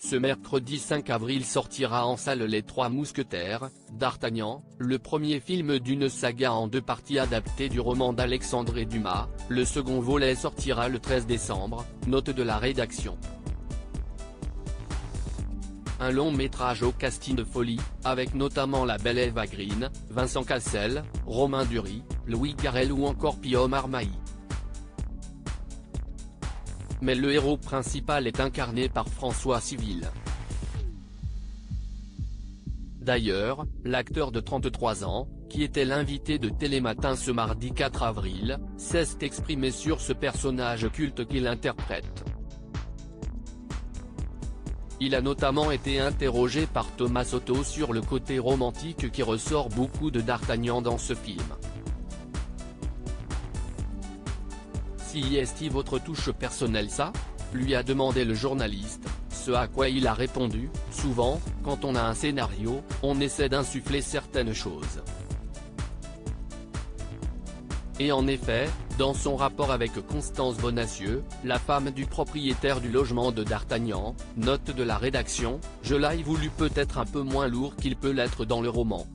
Ce mercredi 5 avril sortira en salle Les Trois Mousquetaires, d'Artagnan, le premier film d'une saga en 2 parties adaptée du roman d'Alexandre Dumas. Le second volet sortira le 13 décembre, note de la rédaction. Un long métrage au casting de folie, avec notamment la belle Eva Green, Vincent Cassel, Romain Duris, Louis Garrel ou encore Pio Marmaille. Mais le héros principal est incarné par François Civil. D'ailleurs, l'acteur de 33 ans, qui était l'invité de Télématin ce mardi 4 avril, s'est exprimé sur ce personnage culte qu'il interprète. Il a notamment été interrogé par Thomas Soto sur le côté romantique qui ressort beaucoup de D'Artagnan dans ce film. Si est-il votre touche personnelle ça ? Lui a demandé le journaliste, ce à quoi il a répondu, souvent, quand on a un scénario, on essaie d'insuffler certaines choses. Et en effet, dans son rapport avec Constance Bonacieux, la femme du propriétaire du logement de D'Artagnan, note de la rédaction, je l'ai voulu peut-être un peu moins lourd qu'il peut l'être dans le roman.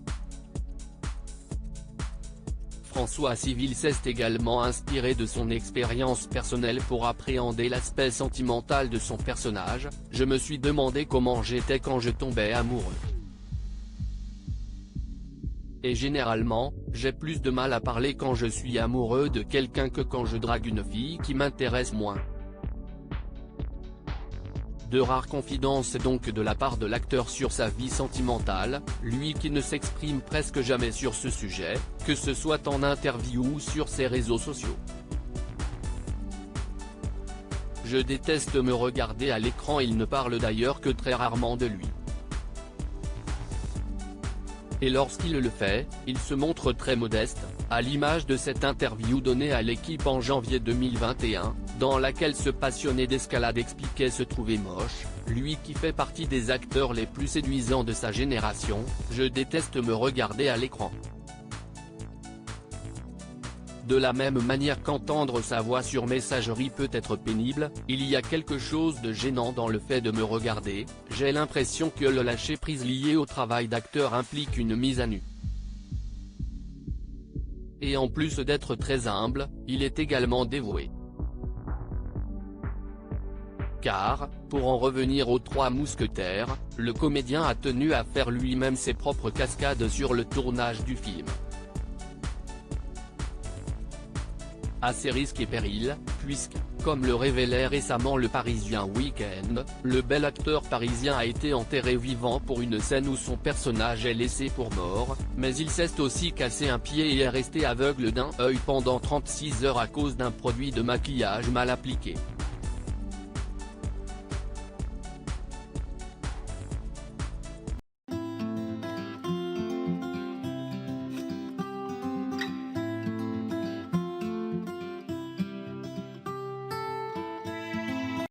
François Civil s'est également inspiré de son expérience personnelle pour appréhender l'aspect sentimental de son personnage. Je me suis demandé comment j'étais quand je tombais amoureux. Et généralement, j'ai plus de mal à parler quand je suis amoureux de quelqu'un que quand je drague une fille qui m'intéresse moins. De rares confidences donc de la part de l'acteur sur sa vie sentimentale, lui qui ne s'exprime presque jamais sur ce sujet, que ce soit en interview ou sur ses réseaux sociaux. Je déteste me regarder à l'écran, il ne parle d'ailleurs que très rarement de lui. Et lorsqu'il le fait, il se montre très modeste, à l'image de cette interview donnée à l'équipe en janvier 2021, dans laquelle ce passionné d'escalade expliquait se trouver moche, lui qui fait partie des acteurs les plus séduisants de sa génération. Je déteste me regarder à l'écran. De la même manière qu'entendre sa voix sur messagerie peut être pénible, il y a quelque chose de gênant dans le fait de me regarder. J'ai l'impression que le lâcher-prise lié au travail d'acteur implique une mise à nu. Et en plus d'être très humble, il est également dévoué. Car, pour en revenir aux Trois Mousquetaires, le comédien a tenu à faire lui-même ses propres cascades sur le tournage du film. À ses risques et périls, puisque, comme le révélait récemment le Parisien Week-end, le bel acteur parisien a été enterré vivant pour une scène où son personnage est laissé pour mort, mais il s'est aussi cassé un pied et est resté aveugle d'un œil pendant 36 heures à cause d'un produit de maquillage mal appliqué.